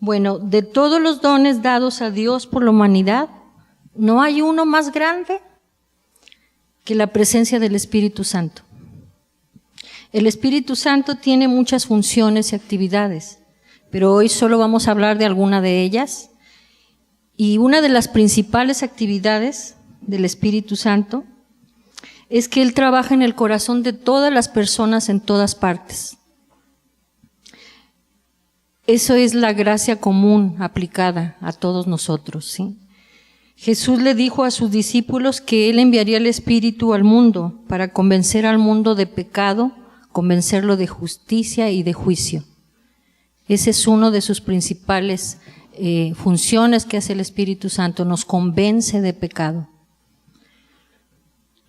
Bueno, de todos los dones dados a Dios por la humanidad, no hay uno más grande que la presencia del Espíritu Santo. El Espíritu Santo tiene muchas funciones y actividades, pero hoy solo vamos a hablar de alguna de ellas. Y una de las principales actividades del Espíritu Santo es que Él trabaja en el corazón de todas las personas en todas partes. Eso es la gracia común aplicada a todos nosotros, ¿sí? Jesús le dijo a sus discípulos que Él enviaría el Espíritu al mundo para convencer al mundo de pecado, convencerlo de justicia y de juicio. Ese es uno de sus principales funciones que hace el Espíritu Santo, nos convence de pecado.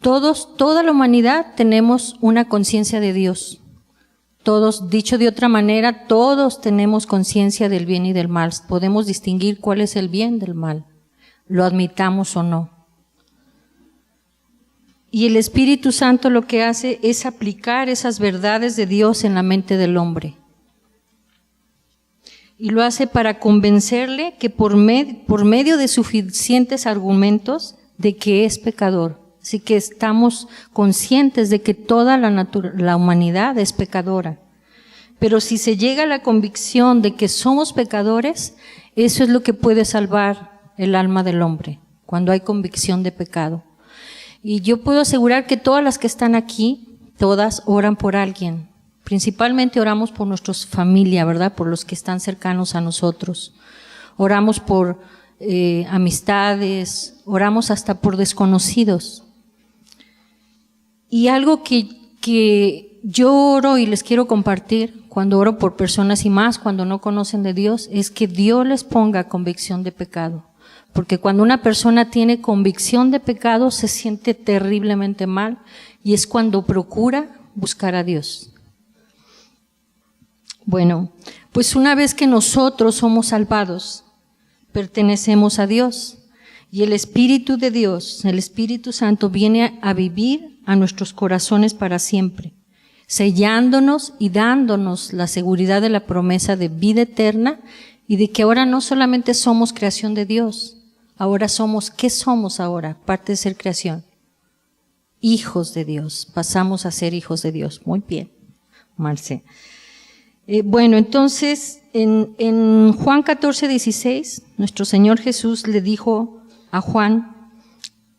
Toda la humanidad tenemos una conciencia de Dios. Todos, dicho de otra manera, todos tenemos conciencia del bien y del mal. Podemos distinguir cuál es el bien del mal, lo admitamos o no. Y el Espíritu Santo lo que hace es aplicar esas verdades de Dios en la mente del hombre. Y lo hace para convencerle que por medio de suficientes argumentos de que es pecador. Así que estamos conscientes de que toda la humanidad es pecadora. Pero si se llega a la convicción de que somos pecadores, eso es lo que puede salvar el alma del hombre, cuando hay convicción de pecado. Y yo puedo asegurar que todas las que están aquí, todas oran por alguien. Principalmente oramos por nuestra familia, ¿verdad? Por los que están cercanos a nosotros. Oramos por amistades, oramos hasta por desconocidos. Y algo que yo oro y les quiero compartir cuando oro por personas y más cuando no conocen de Dios, es que Dios les ponga convicción de pecado. Porque cuando una persona tiene convicción de pecado se siente terriblemente mal y es cuando procura buscar a Dios. Bueno, pues una vez que nosotros somos salvados, pertenecemos a Dios y el Espíritu de Dios, el Espíritu Santo, viene a vivir a nuestros corazones para siempre, sellándonos y dándonos la seguridad de la promesa de vida eterna y de que ahora no solamente somos creación de Dios, ahora somos, ¿qué somos ahora? Parte de ser creación. Hijos de Dios, pasamos a ser hijos de Dios. Muy bien, Marce. Bueno, entonces, en Juan 14:16, nuestro Señor Jesús le dijo a Juan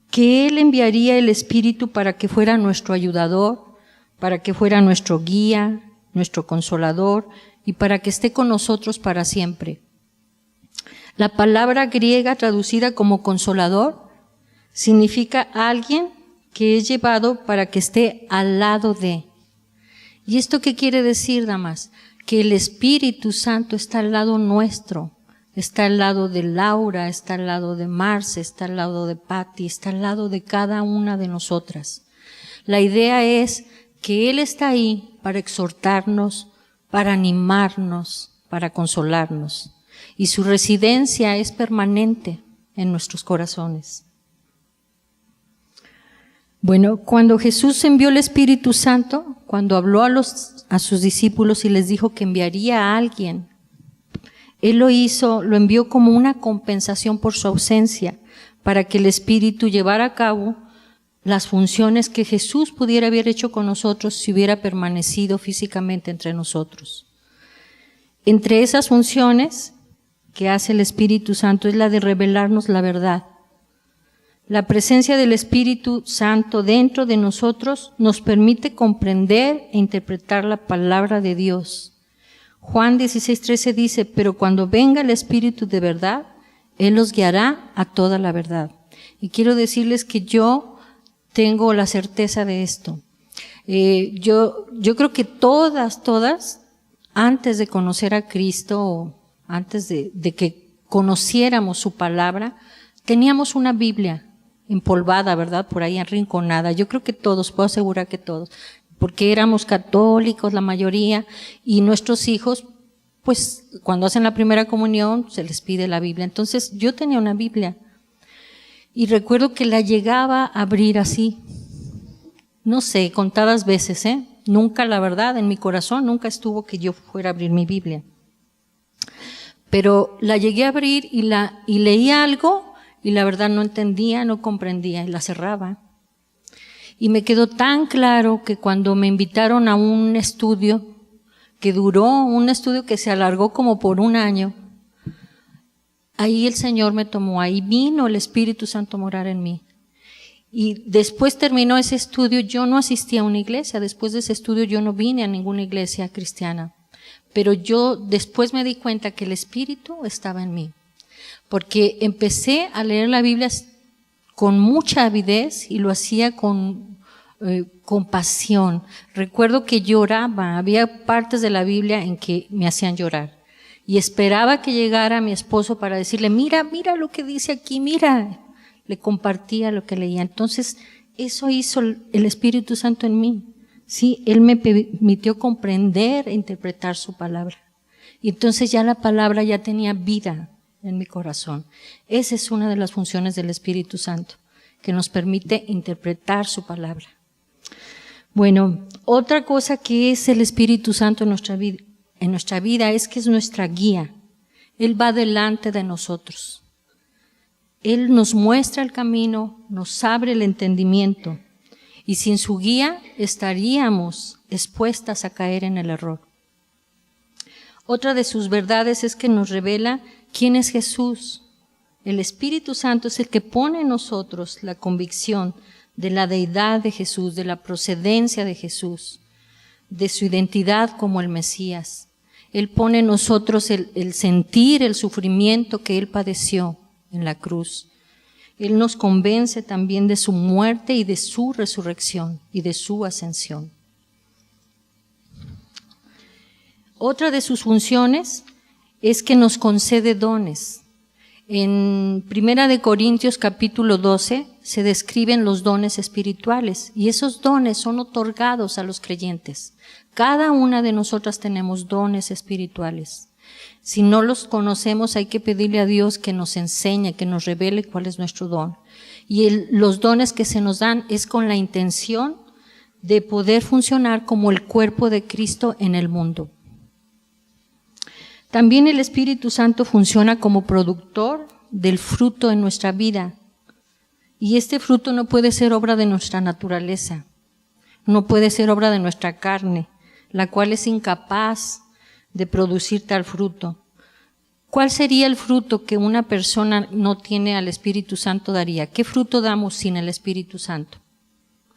que Él enviaría el Espíritu para que fuera nuestro ayudador, para que fuera nuestro guía, nuestro consolador y para que esté con nosotros para siempre. La palabra griega traducida como consolador significa alguien que es llevado para que esté al lado de. ¿Y esto qué quiere decir, damas? Que el Espíritu Santo está al lado nuestro, está al lado de Laura, está al lado de Marce, está al lado de Patti, está al lado de cada una de nosotras. La idea es que Él está ahí para exhortarnos, para animarnos, para consolarnos. Y su residencia es permanente en nuestros corazones. Bueno, cuando Jesús envió el Espíritu Santo, cuando habló a sus discípulos y les dijo que enviaría a alguien, Él lo envió como una compensación por su ausencia, para que el Espíritu llevara a cabo las funciones que Jesús pudiera haber hecho con nosotros si hubiera permanecido físicamente entre nosotros. Entre esas funciones que hace el Espíritu Santo es la de revelarnos la verdad. La presencia del Espíritu Santo dentro de nosotros nos permite comprender e interpretar la palabra de Dios. Juan 16:13 dice, pero cuando venga el Espíritu de verdad, Él los guiará a toda la verdad. Y quiero decirles que yo tengo la certeza de esto. Yo creo que todas, antes de conocer a Cristo, antes de que conociéramos su palabra, teníamos una Biblia empolvada, ¿verdad? Por ahí arrinconada. Yo creo que todos, puedo asegurar que todos, porque éramos católicos la mayoría y nuestros hijos, pues cuando hacen la primera comunión se les pide la Biblia. Entonces yo tenía una Biblia y recuerdo que la llegaba a abrir así, no sé, contadas veces, Nunca, la verdad, en mi corazón nunca estuvo que yo fuera a abrir mi Biblia. pero la llegué a abrir y leía algo y la verdad no entendía, no comprendía y la cerraba. Y me quedó tan claro que cuando me invitaron a un estudio un estudio que se alargó como por 1 año, ahí el Señor me tomó, ahí vino el Espíritu Santo a morar en mí. Y después terminó ese estudio, yo no asistí a una iglesia, después de ese estudio yo no vine a ninguna iglesia cristiana, pero yo después me di cuenta que el Espíritu estaba en mí, porque empecé a leer la Biblia con mucha avidez y lo hacía con pasión. Recuerdo que lloraba, había partes de la Biblia en que me hacían llorar y esperaba que llegara mi esposo para decirle, mira lo que dice aquí, mira. Le compartía lo que leía. Entonces, eso hizo el Espíritu Santo en mí. Sí, Él me permitió comprender e interpretar su palabra. Y entonces ya la palabra ya tenía vida en mi corazón. Esa es una de las funciones del Espíritu Santo, que nos permite interpretar su palabra. Bueno, otra cosa que es el Espíritu Santo en nuestra vida es que es nuestra guía. Él va delante de nosotros. Él nos muestra el camino, nos abre el entendimiento y sin su guía estaríamos expuestas a caer en el error. Otra de sus verdades es que nos revela quién es Jesús. El Espíritu Santo es el que pone en nosotros la convicción de la deidad de Jesús, de la procedencia de Jesús, de su identidad como el Mesías. Él pone en nosotros el sentir el sufrimiento que Él padeció en la cruz. Él nos convence también de su muerte y de su resurrección y de su ascensión. Otra de sus funciones es que nos concede dones. En 1 Corintios capítulo 12 se describen los dones espirituales y esos dones son otorgados a los creyentes. Cada una de nosotras tenemos dones espirituales. Si no los conocemos, hay que pedirle a Dios que nos enseñe, que nos revele cuál es nuestro don. Y los dones que se nos dan es con la intención de poder funcionar como el cuerpo de Cristo en el mundo. También el Espíritu Santo funciona como productor del fruto en nuestra vida. Y este fruto no puede ser obra de nuestra naturaleza, no puede ser obra de nuestra carne, la cual es incapaz de producir tal fruto. ¿Cuál sería el fruto que una persona no tiene al Espíritu Santo daría? ¿Qué fruto damos sin el Espíritu Santo?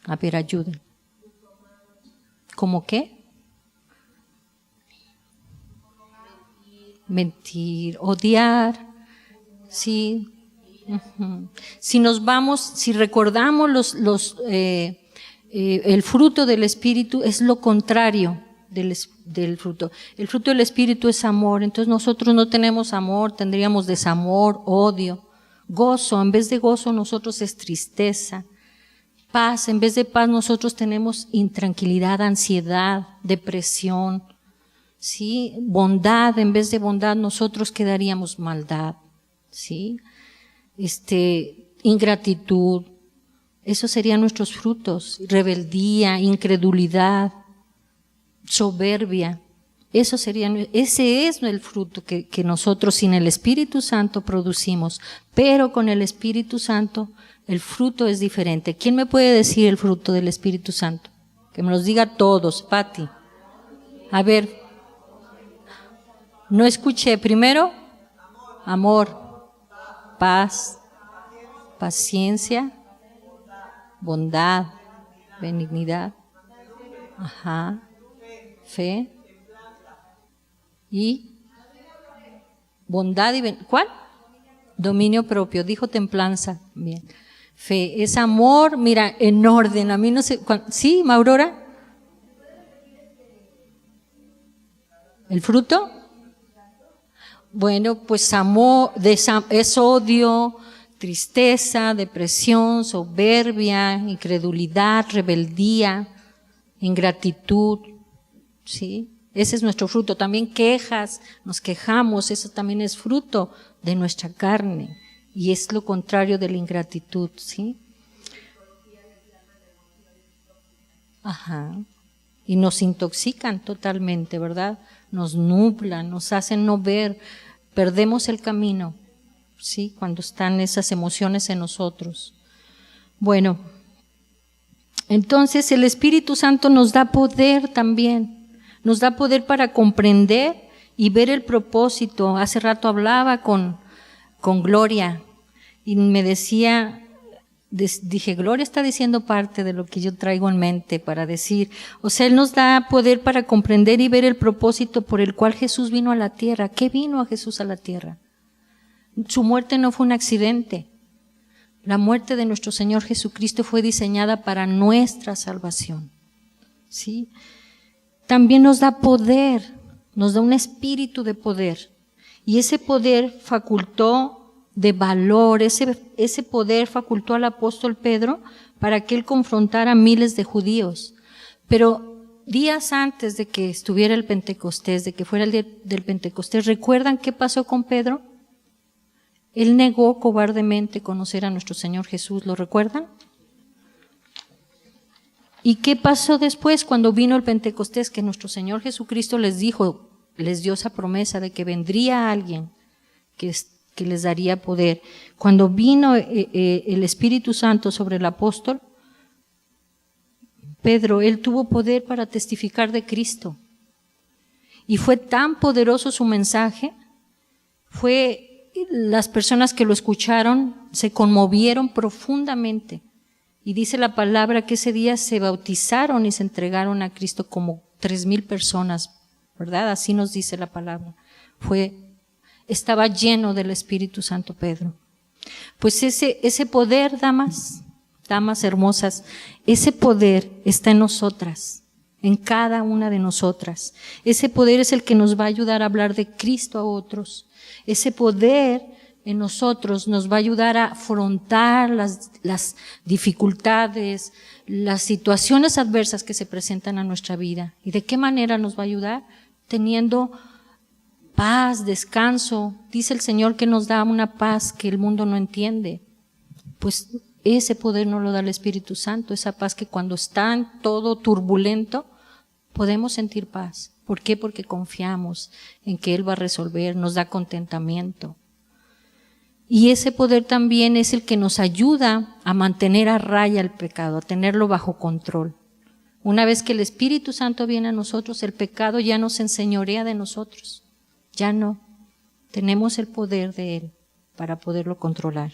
A ver, ayuden. ¿Cómo qué? Mentir, odiar, sí. Si recordamos el fruto del Espíritu es lo contrario del fruto. El fruto del Espíritu es amor, entonces nosotros no tenemos amor, tendríamos desamor, odio, gozo, en vez de gozo nosotros es tristeza, paz, en vez de paz nosotros tenemos intranquilidad, ansiedad, depresión, ¿sí? Bondad, en vez de bondad nosotros quedaríamos maldad, ¿sí? Ingratitud, esos serían nuestros frutos, rebeldía, incredulidad, soberbia, ese es el fruto que nosotros sin el Espíritu Santo producimos, pero con el Espíritu Santo el fruto es diferente. ¿Quién me puede decir el fruto del Espíritu Santo? Que me los diga todos, Pati. A ver, no escuché. Primero, amor, paz, paciencia, bondad, benignidad, fe y bondad y ¿cuál? Dominio propio, dijo templanza. Bien. Fe es amor, mira, en orden. A mí no sé, ¿sí, Maurora? ¿El fruto? Bueno, pues amor, es odio, tristeza, depresión, soberbia, incredulidad, rebeldía, ingratitud, ¿sí? Ese es nuestro fruto. También quejas, nos quejamos, eso también es fruto de nuestra carne y es lo contrario de la ingratitud, ¿sí? Y nos intoxican totalmente, ¿verdad? Nos nublan, nos hacen no ver. perdemos el camino, ¿sí? Cuando están esas emociones en nosotros. Bueno, entonces el Espíritu Santo nos da poder también, nos da poder para comprender y ver el propósito. Hace rato hablaba con Gloria y me decía, dije, Gloria está diciendo parte de lo que yo traigo en mente para decir. O sea, Él nos da poder para comprender y ver el propósito por el cual Jesús vino a la tierra. ¿Qué vino a Jesús a la tierra? Su muerte no fue un accidente. La muerte de nuestro Señor Jesucristo fue diseñada para nuestra salvación, ¿sí? También nos da poder, nos da un espíritu de poder. Y ese poder facultó de valor, ese poder facultó al apóstol Pedro para que él confrontara a miles de judíos. Pero días antes de que estuviera el Pentecostés, de que fuera el día del Pentecostés, ¿recuerdan qué pasó con Pedro? Él negó cobardemente conocer a nuestro Señor Jesús, ¿lo recuerdan? ¿Y qué pasó después cuando vino el Pentecostés? Que nuestro Señor Jesucristo les dijo, les dio esa promesa de que vendría alguien que les daría poder. Cuando vino el Espíritu Santo sobre el apóstol Pedro, él tuvo poder para testificar de Cristo. Y fue tan poderoso su mensaje, las personas que lo escucharon se conmovieron profundamente. Y dice la palabra que ese día se bautizaron y se entregaron a Cristo como 3,000 personas, ¿verdad? Así nos dice la palabra. Estaba lleno del Espíritu Santo Pedro. Pues ese poder, damas hermosas, ese poder está en nosotras, en cada una de nosotras. Ese poder es el que nos va a ayudar a hablar de Cristo a otros. Ese poder en nosotros nos va a ayudar a afrontar las dificultades, las situaciones adversas que se presentan a nuestra vida. ¿Y de qué manera nos va a ayudar? Teniendo paz, descanso. Dice el Señor que nos da una paz que el mundo no entiende. Pues ese poder nos lo da el Espíritu Santo, esa paz que cuando está en todo turbulento podemos sentir paz. ¿Por qué? Porque confiamos en que Él va a resolver, nos da contentamiento. Y ese poder también es el que nos ayuda a mantener a raya el pecado, a tenerlo bajo control. Una vez que el Espíritu Santo viene a nosotros, el pecado ya no se enseñorea de nosotros. Ya no. Tenemos el poder de Él para poderlo controlar.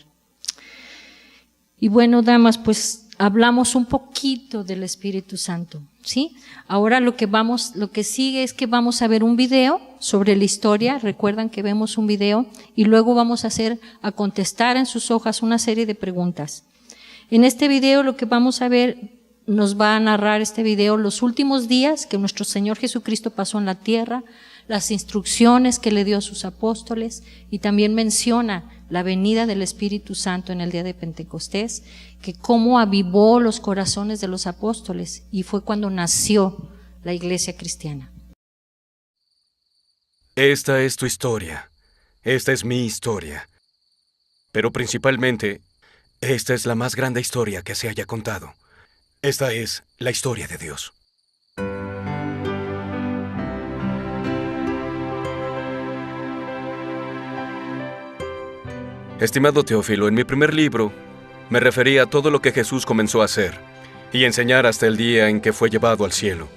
Y bueno, damas, pues hablamos un poquito del Espíritu Santo, ¿sí? Ahora lo que sigue es que vamos a ver un video sobre la historia. Recuerdan que vemos un video y luego vamos a contestar en sus hojas una serie de preguntas. En este video lo que vamos a ver, nos va a narrar este video los últimos días que nuestro Señor Jesucristo pasó en la tierra, las instrucciones que le dio a sus apóstoles, y también menciona la venida del Espíritu Santo en el día de Pentecostés, que cómo avivó los corazones de los apóstoles, y fue cuando nació la iglesia cristiana. Esta es tu historia, esta es mi historia, pero principalmente, esta es la más grande historia que se haya contado. Esta es la historia de Dios. Estimado Teófilo, en mi primer libro me refería a todo lo que Jesús comenzó a hacer y enseñar hasta el día en que fue llevado al cielo.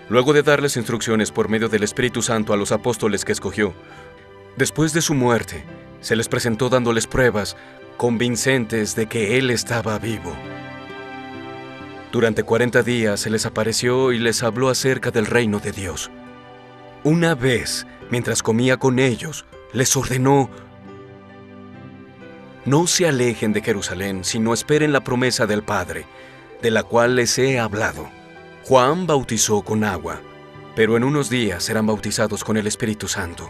Luego de darles instrucciones por medio del Espíritu Santo a los apóstoles que escogió, después de su muerte, se les presentó dándoles pruebas convincentes de que Él estaba vivo. Durante 40 días se les apareció y les habló acerca del reino de Dios. Una vez, mientras comía con ellos, les ordenó: no se alejen de Jerusalén, sino esperen la promesa del Padre, de la cual les he hablado. Juan bautizó con agua, pero en unos días serán bautizados con el Espíritu Santo.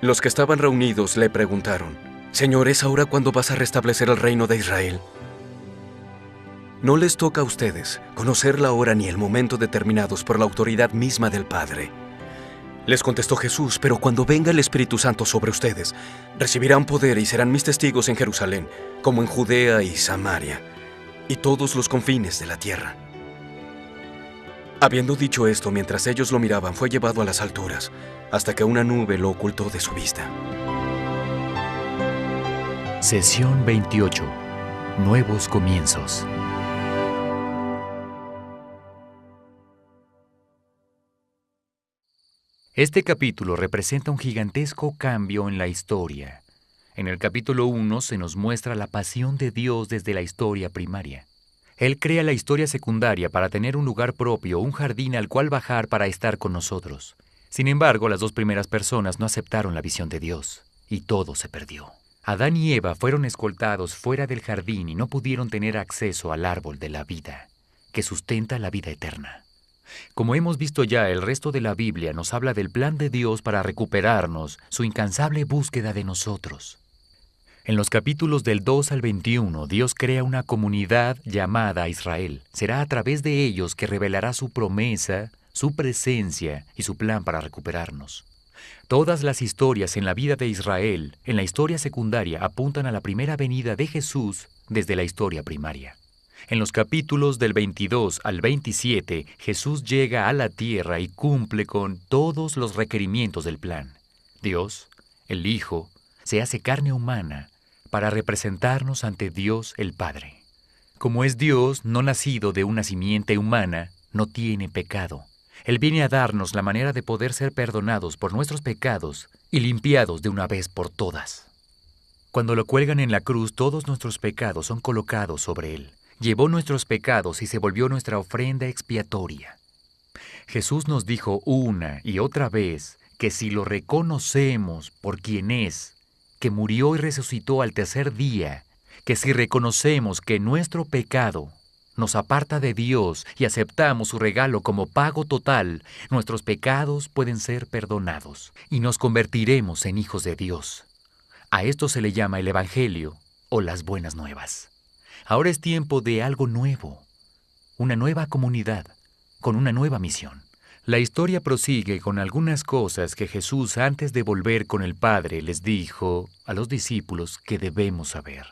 Los que estaban reunidos le preguntaron: Señor, ¿es ahora cuando vas a restablecer el reino de Israel? No les toca a ustedes conocer la hora ni el momento determinados por la autoridad misma del Padre. Les contestó Jesús: pero cuando venga el Espíritu Santo sobre ustedes, recibirán poder y serán mis testigos en Jerusalén, como en Judea y Samaria, y todos los confines de la tierra. Habiendo dicho esto, mientras ellos lo miraban, fue llevado a las alturas, hasta que una nube lo ocultó de su vista. Sesión 28. Nuevos comienzos. Este capítulo representa un gigantesco cambio en la historia. En el capítulo 1 se nos muestra la pasión de Dios desde la historia primaria. Él crea la historia secundaria para tener un lugar propio, un jardín al cual bajar para estar con nosotros. Sin embargo, las dos primeras personas no aceptaron la visión de Dios, y todo se perdió. Adán y Eva fueron escoltados fuera del jardín y no pudieron tener acceso al árbol de la vida, que sustenta la vida eterna. Como hemos visto ya, el resto de la Biblia nos habla del plan de Dios para recuperarnos, su incansable búsqueda de nosotros. En los capítulos del 2 al 21, Dios crea una comunidad llamada Israel. Será a través de ellos que revelará su promesa, su presencia y su plan para recuperarnos. Todas las historias en la vida de Israel, en la historia secundaria, apuntan a la primera venida de Jesús desde la historia primaria. En los capítulos del 22 al 27, Jesús llega a la tierra y cumple con todos los requerimientos del plan. Dios, el Hijo, se hace carne humana para representarnos ante Dios el Padre. Como es Dios, no nacido de una simiente humana, no tiene pecado. Él viene a darnos la manera de poder ser perdonados por nuestros pecados y limpiados de una vez por todas. Cuando lo cuelgan en la cruz, todos nuestros pecados son colocados sobre Él. Llevó nuestros pecados y se volvió nuestra ofrenda expiatoria. Jesús nos dijo una y otra vez que si lo reconocemos por quien es, que murió y resucitó al tercer día, que si reconocemos que nuestro pecado nos aparta de Dios y aceptamos su regalo como pago total, nuestros pecados pueden ser perdonados y nos convertiremos en hijos de Dios. A esto se le llama el Evangelio o las buenas nuevas. Ahora es tiempo de algo nuevo, una nueva comunidad, con una nueva misión. La historia prosigue con algunas cosas que Jesús, antes de volver con el Padre, les dijo a los discípulos que debemos saber.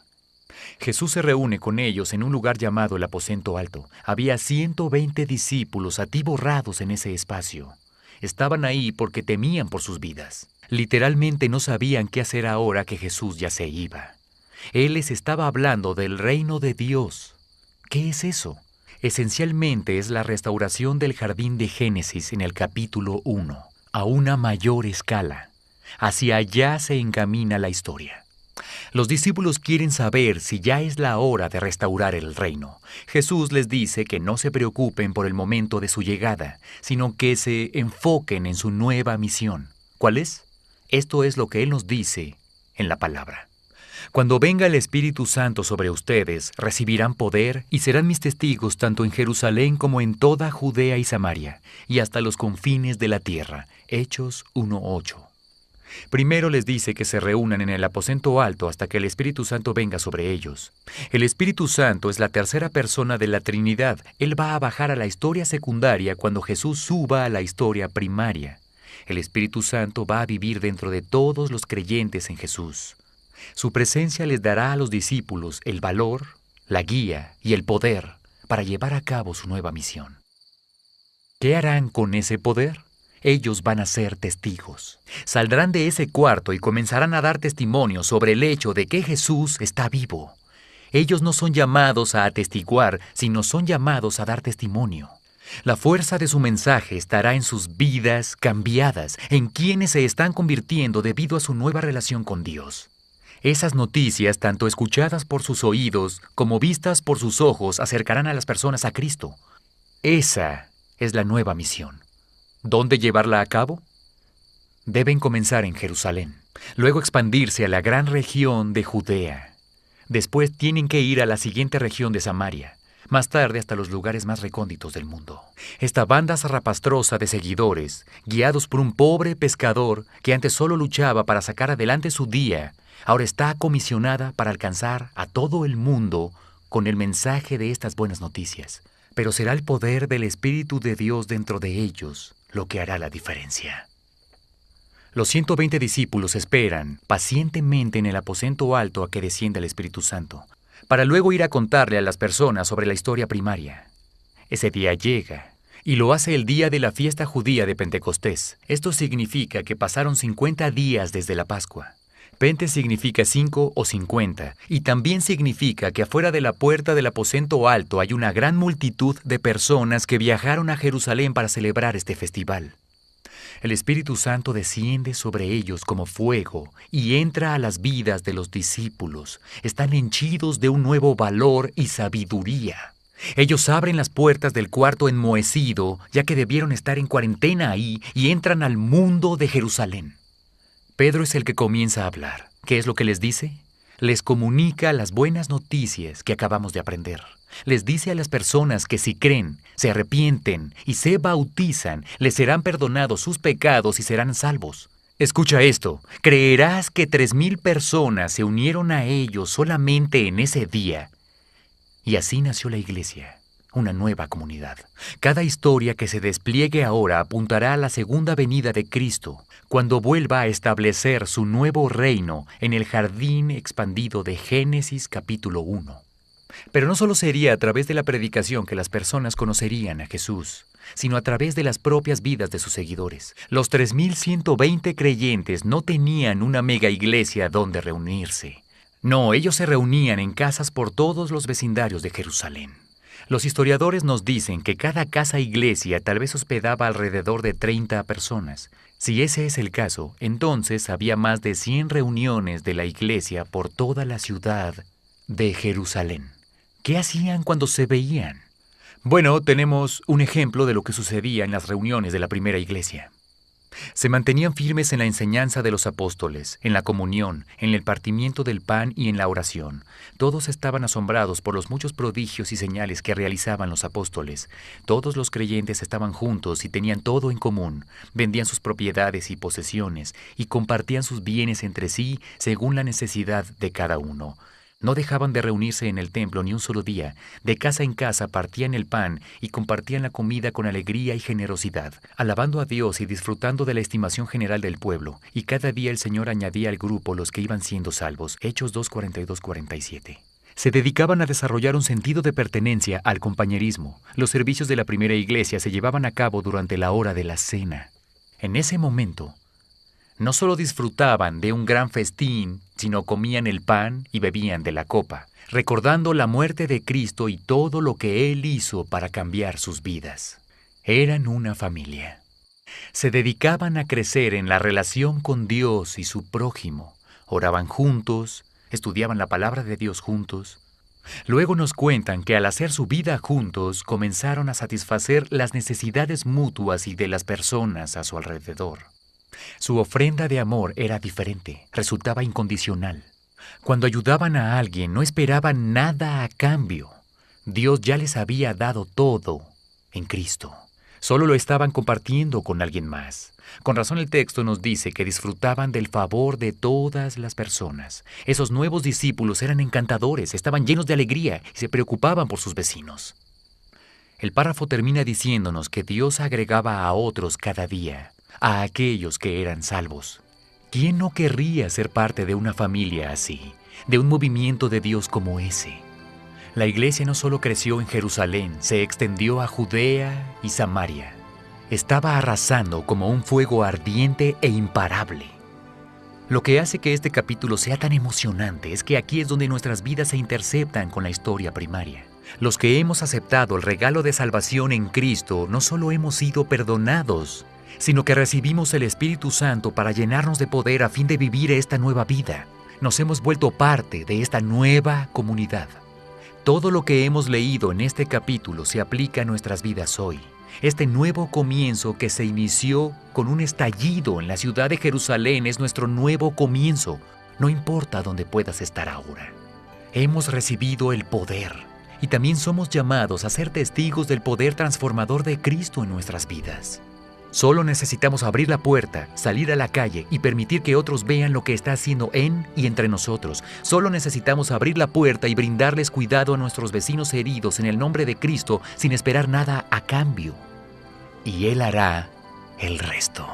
Jesús se reúne con ellos en un lugar llamado el Aposento Alto. Había 120 discípulos atiborrados en ese espacio. Estaban ahí porque temían por sus vidas. Literalmente no sabían qué hacer ahora que Jesús ya se iba. Él les estaba hablando del reino de Dios. ¿Qué es eso? Esencialmente es la restauración del jardín de Génesis en el capítulo 1, a una mayor escala. Hacia allá se encamina la historia. Los discípulos quieren saber si ya es la hora de restaurar el reino. Jesús les dice que no se preocupen por el momento de su llegada, sino que se enfoquen en su nueva misión. ¿Cuál es? Esto es lo que Él nos dice en la palabra. Cuando venga el Espíritu Santo sobre ustedes, recibirán poder y serán mis testigos tanto en Jerusalén como en toda Judea y Samaria, y hasta los confines de la tierra. Hechos 1:8. Primero les dice que se reúnan en el aposento alto hasta que el Espíritu Santo venga sobre ellos. El Espíritu Santo es la tercera persona de la Trinidad. Él va a bajar a la historia secundaria cuando Jesús suba a la historia primaria. El Espíritu Santo va a vivir dentro de todos los creyentes en Jesús. Su presencia les dará a los discípulos el valor, la guía y el poder para llevar a cabo su nueva misión. ¿Qué harán con ese poder? Ellos van a ser testigos. Saldrán de ese cuarto y comenzarán a dar testimonio sobre el hecho de que Jesús está vivo. Ellos no son llamados a atestiguar, sino son llamados a dar testimonio. La fuerza de su mensaje estará en sus vidas cambiadas, en quienes se están convirtiendo debido a su nueva relación con Dios. Esas noticias, tanto escuchadas por sus oídos como vistas por sus ojos, acercarán a las personas a Cristo. Esa es la nueva misión. ¿Dónde llevarla a cabo? Deben comenzar en Jerusalén, luego expandirse a la gran región de Judea. Después tienen que ir a la siguiente región de Samaria, más tarde hasta los lugares más recónditos del mundo. Esta banda zarrapastrosa de seguidores, guiados por un pobre pescador que antes solo luchaba para sacar adelante su día, ahora está comisionada para alcanzar a todo el mundo con el mensaje de estas buenas noticias. Pero será el poder del Espíritu de Dios dentro de ellos lo que hará la diferencia. Los 120 discípulos esperan pacientemente en el aposento alto a que descienda el Espíritu Santo, para luego ir a contarle a las personas sobre la historia primaria. Ese día llega, Y lo hace el día de la fiesta judía de Pentecostés. Esto significa que pasaron 50 días desde la Pascua. Pente significa 5 o 50, y también significa que afuera de la puerta del aposento alto hay una gran multitud de personas que viajaron a Jerusalén para celebrar este festival. El Espíritu Santo desciende sobre ellos como fuego y entra a las vidas de los discípulos. Están henchidos de un nuevo valor y sabiduría. Ellos abren las puertas del cuarto enmohecido, ya que debieron estar en cuarentena ahí, y entran al mundo de Jerusalén. Pedro es el que comienza a hablar. ¿Qué es lo que les dice? Les comunica las buenas noticias que acabamos de aprender. Les dice a las personas que si creen, se arrepienten y se bautizan, les serán perdonados sus pecados y serán salvos. Escucha esto, creerás que 3,000 personas se unieron a ellos solamente en ese día. Y así nació la iglesia, una nueva comunidad. Cada historia que se despliegue ahora apuntará a la segunda venida de Cristo, cuando vuelva a establecer su nuevo reino en el jardín expandido de Génesis capítulo 1. Pero no solo sería a través de la predicación que las personas conocerían a Jesús, sino a través de las propias vidas de sus seguidores. Los 3,120 creyentes no tenían una mega iglesia donde reunirse. No, ellos se reunían en casas por todos los vecindarios de Jerusalén. Los historiadores nos dicen que cada casa-iglesia tal vez hospedaba alrededor de 30 personas. Si ese es el caso, entonces había más de 100 reuniones de la iglesia por toda la ciudad de Jerusalén. ¿Qué hacían cuando se veían? Bueno, tenemos un ejemplo de lo que sucedía en las reuniones de la primera iglesia. Se mantenían firmes en la enseñanza de los apóstoles, en la comunión, en el partimiento del pan y en la oración. Todos estaban asombrados por los muchos prodigios y señales que realizaban los apóstoles. Todos los creyentes estaban juntos y tenían todo en común. Vendían sus propiedades y posesiones y compartían sus bienes entre sí según la necesidad de cada uno. No dejaban de reunirse en el templo ni un solo día. De casa en casa partían el pan y compartían la comida con alegría y generosidad, alabando a Dios y disfrutando de la estimación general del pueblo. Y cada día el Señor añadía al grupo los que iban siendo salvos. Hechos 2:42-47. Se dedicaban a desarrollar un sentido de pertenencia al compañerismo. Los servicios de la primera iglesia se llevaban a cabo durante la hora de la cena. En ese momento, no solo disfrutaban de un gran festín, sino comían el pan y bebían de la copa, recordando la muerte de Cristo y todo lo que Él hizo para cambiar sus vidas. Eran una familia. Se dedicaban a crecer en la relación con Dios y su prójimo. Oraban juntos, estudiaban la palabra de Dios juntos. Luego nos cuentan que al hacer su vida juntos, comenzaron a satisfacer las necesidades mutuas y de las personas a su alrededor. Su ofrenda de amor era diferente, resultaba incondicional. Cuando ayudaban a alguien, no esperaban nada a cambio. Dios ya les había dado todo en Cristo. Solo lo estaban compartiendo con alguien más. Con razón el texto nos dice que disfrutaban del favor de todas las personas. Esos nuevos discípulos eran encantadores, estaban llenos de alegría y se preocupaban por sus vecinos. El párrafo termina diciéndonos que Dios agregaba a otros cada día, a aquellos que eran salvos. ¿Quién no querría ser parte de una familia así, de un movimiento de Dios como ese? La iglesia no solo creció en Jerusalén, se extendió a Judea y Samaria. Estaba arrasando como un fuego ardiente e imparable. Lo que hace que este capítulo sea tan emocionante es que aquí es donde nuestras vidas se interceptan con la historia primaria. Los que hemos aceptado el regalo de salvación en Cristo no solo hemos sido perdonados, sino que recibimos el Espíritu Santo para llenarnos de poder a fin de vivir esta nueva vida. Nos hemos vuelto parte de esta nueva comunidad. Todo lo que hemos leído en este capítulo se aplica a nuestras vidas hoy. Este nuevo comienzo que se inició con un estallido en la ciudad de Jerusalén es nuestro nuevo comienzo. No importa dónde puedas estar ahora. Hemos recibido el poder y también somos llamados a ser testigos del poder transformador de Cristo en nuestras vidas. Solo necesitamos abrir la puerta, salir a la calle y permitir que otros vean lo que está haciendo en y entre nosotros. Solo necesitamos abrir la puerta y brindarles cuidado a nuestros vecinos heridos en el nombre de Cristo sin esperar nada a cambio. Y Él hará el resto.